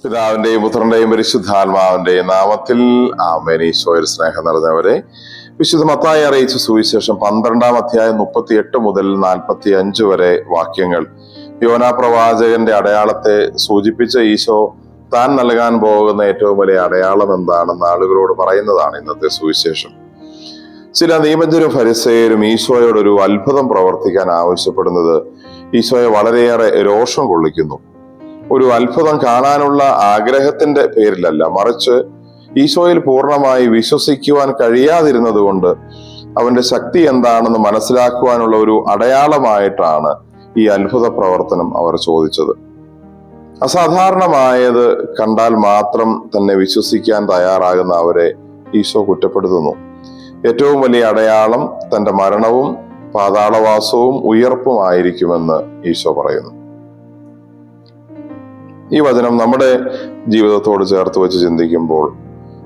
പിതാവിന്റെയും പുത്രന്റെയും പരിശുദ്ധാത്മാവിന്റെയും നാമത്തിൽ ആമേൻ. ഈശോയിൽ സ്നേഹം നിറഞ്ഞവരെ, വിശുദ്ധ മത്തായി അറിയിച്ച സുവിശേഷം 12-ാം അധ്യായം 38 മുതൽ 45 വരെ വാക്യങ്ങൾ യോനാ പ്രവാചകന്റെ അടയാളത്തെ സൂചിപ്പിച്ച ഈശോ താൻ നൽകാൻ പോകുന്ന ഏറ്റവും വലിയ അടയാളം എന്താണെന്ന് ആളുകളോട് പറയുന്നതാണ് ഇന്നത്തെ സുവിശേഷം. ചില നിയമജ്ഞരും ഫരിസേയരും ഈശോയോടൊരു അത്ഭുതം പ്രവർത്തിക്കാൻ ആവശ്യപ്പെടുന്നത് ഈശോയെ വളരെയേറെ രോഷം കൊള്ളിക്കുന്നു. ഒരു അത്ഭുതം കാണാനുള്ള ആഗ്രഹത്തിന്റെ പേരിലല്ല, മറിച്ച് ഈശോയിൽ പൂർണ്ണമായി വിശ്വസിക്കുവാൻ കഴിയാതിരുന്നത് കൊണ്ട് അവന്റെ ശക്തി എന്താണെന്ന് മനസ്സിലാക്കുവാനുള്ള ഒരു അടയാളമായിട്ടാണ് ഈ അത്ഭുത പ്രവർത്തനം അവർ ചോദിച്ചത്. അസാധാരണമായത് കണ്ടാൽ മാത്രം തന്നെ വിശ്വസിക്കാൻ തയ്യാറാകുന്ന അവരെ ഈശോ കുറ്റപ്പെടുത്തുന്നു. ഏറ്റവും വലിയ അടയാളം തന്റെ മരണവും പാതാളവാസവും ഉയർപ്പുമായിരിക്കുമെന്ന് ഈശോ പറയുന്നു. ഈ വചനം നമ്മുടെ ജീവിതത്തോട് ചേർത്ത് വെച്ച് ചിന്തിക്കുമ്പോൾ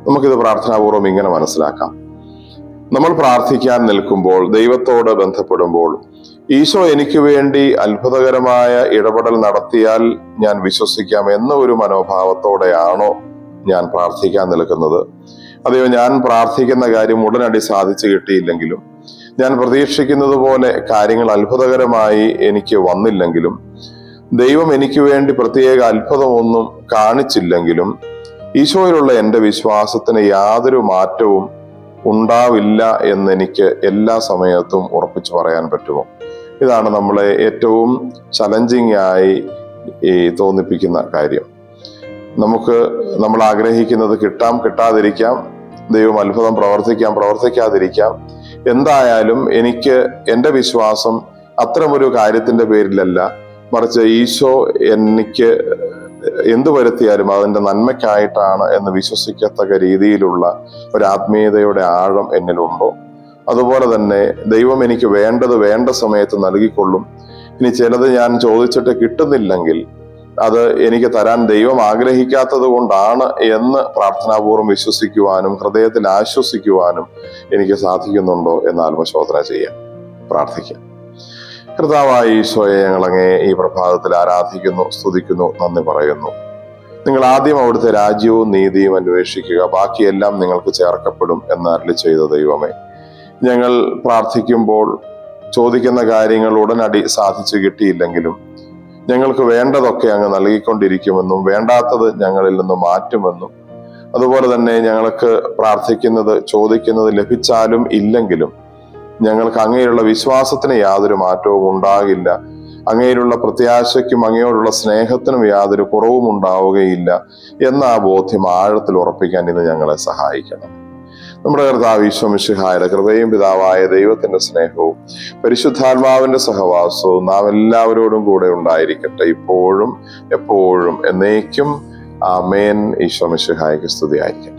നമുക്കിത് പ്രാർത്ഥനാപൂർവ്വം ഇങ്ങനെ മനസ്സിലാക്കാം. നമ്മൾ പ്രാർത്ഥിക്കാൻ നിൽക്കുമ്പോൾ, ദൈവത്തോട് ബന്ധപ്പെടുമ്പോൾ, ഈശോ എനിക്ക് വേണ്ടി അത്ഭുതകരമായ ഇടപെടൽ നടത്തിയാൽ ഞാൻ വിശ്വസിക്കാം എന്ന ഒരു മനോഭാവത്തോടെയാണോ ഞാൻ പ്രാർത്ഥിക്കാൻ നിൽക്കുന്നത്? അതെയോ ഞാൻ പ്രാർത്ഥിക്കുന്ന കാര്യം ഉടനടി സാധിച്ചു കിട്ടിയില്ലെങ്കിലും, ഞാൻ പ്രതീക്ഷിക്കുന്നത് പോലെ കാര്യങ്ങൾ അത്ഭുതകരമായി എനിക്ക് വന്നില്ലെങ്കിലും, ദൈവം എനിക്ക് വേണ്ടി പ്രത്യേക അത്ഭുതമൊന്നും കാണിച്ചില്ലെങ്കിലും ഈശോയിലുള്ള എൻ്റെ വിശ്വാസത്തിന് യാതൊരു മാറ്റവും ഉണ്ടാവില്ല എന്നെനിക്ക് എല്ലാ സമയത്തും ഉറപ്പിച്ചു പറയാൻ പറ്റുമോ? ഇതാണ് നമ്മളെ ഏറ്റവും ചലഞ്ചിങ് ആയി തോന്നിപ്പിക്കുന്ന കാര്യം. നമ്മൾ ആഗ്രഹിക്കുന്നത് കിട്ടാം, കിട്ടാതിരിക്കാം, ദൈവം അത്ഭുതം പ്രവർത്തിക്കാതിരിക്കാം. എന്തായാലും എനിക്ക് എൻ്റെ വിശ്വാസം അത്തരമൊരു കാര്യത്തിന്റെ പേരിലല്ല, മറിച്ച് ഈശോ എനിക്ക് എന്തു വരുത്തിയാലും അതിന്റെ നന്മയ്ക്കായിട്ടാണ് എന്ന് വിശ്വസിക്കത്തക്ക രീതിയിലുള്ള ഒരു ആത്മീയതയുടെ ആഴം എന്നിലുണ്ടോ? അതുപോലെ തന്നെ ദൈവം എനിക്ക് വേണ്ടത് വേണ്ട സമയത്ത് നൽകിക്കൊള്ളും. ഇനി ചിലത് ഞാൻ ചോദിച്ചിട്ട് കിട്ടുന്നില്ലെങ്കിൽ അത് എനിക്ക് തരാൻ ദൈവം ആഗ്രഹിക്കാത്തത് കൊണ്ടാണ് എന്ന് പ്രാർത്ഥനാപൂർവ്വം വിശ്വസിക്കുവാനും ഹൃദയത്തിൽ ആശ്വസിക്കുവാനും എനിക്ക് സാധിക്കുന്നുണ്ടോ എന്ന് ആത്മശോധന ചെയ്യാം, പ്രാർത്ഥിക്കാം. കർത്താവായ ഈശോയെ, ഞങ്ങളങ്ങേ ഈ പ്രഭാതത്തിൽ ആരാധിക്കുന്നു, സ്തുതിക്കുന്നു, നന്ദി പറയുന്നു. നിങ്ങൾ ആദ്യം അവിടുത്തെ രാജ്യവും നീതിയും അന്വേഷിക്കുക, ബാക്കിയെല്ലാം നിങ്ങൾക്ക് ചേർക്കപ്പെടും എന്ന് അരുളി ചെയ്ത ദൈവമേ, ഞങ്ങൾ പ്രാർത്ഥിക്കുമ്പോൾ ചോദിക്കുന്ന കാര്യങ്ങൾ ഉടനടി സാധിച്ചു കിട്ടിയില്ലെങ്കിലും ഞങ്ങൾക്ക് വേണ്ടതൊക്കെ അങ്ങ് നൽകിക്കൊണ്ടിരിക്കുമെന്നും വേണ്ടാത്തത് ഞങ്ങളിൽ നിന്ന് മാറ്റുമെന്നും, അതുപോലെ തന്നെ ഞങ്ങൾക്ക് പ്രാർത്ഥിക്കുന്നത് ചോദിക്കുന്നത് ലഭിച്ചാലും ഇല്ലെങ്കിലും ഞങ്ങൾക്ക് അങ്ങയിലുള്ള വിശ്വാസത്തിന് യാതൊരു മാറ്റവും ഉണ്ടാകില്ല, അങ്ങയിലുള്ള പ്രത്യാശയ്ക്കും അങ്ങയോടുള്ള സ്നേഹത്തിനും യാതൊരു കുറവും ഉണ്ടാവുകയില്ല എന്ന ആ ബോധ്യം ആഴത്തിൽ ഉറപ്പിക്കാൻ ഇന്ന് ഞങ്ങളെ സഹായിക്കണം. നമ്മുടെ കർത്താവ് ഈശോ മിശിഹായുടെ കൃപയും പിതാവായ ദൈവത്തിന്റെ സ്നേഹവും പരിശുദ്ധാത്മാവിന്റെ സഹവാസവും നാം എല്ലാവരോടും കൂടെ ഉണ്ടായിരിക്കട്ടെ, ഇപ്പോഴും എപ്പോഴും എന്നേക്കും. ആമേൻ. ഈശോ മിശിഹായ്ക്ക് സ്തുതിയായിരിക്കട്ടെ.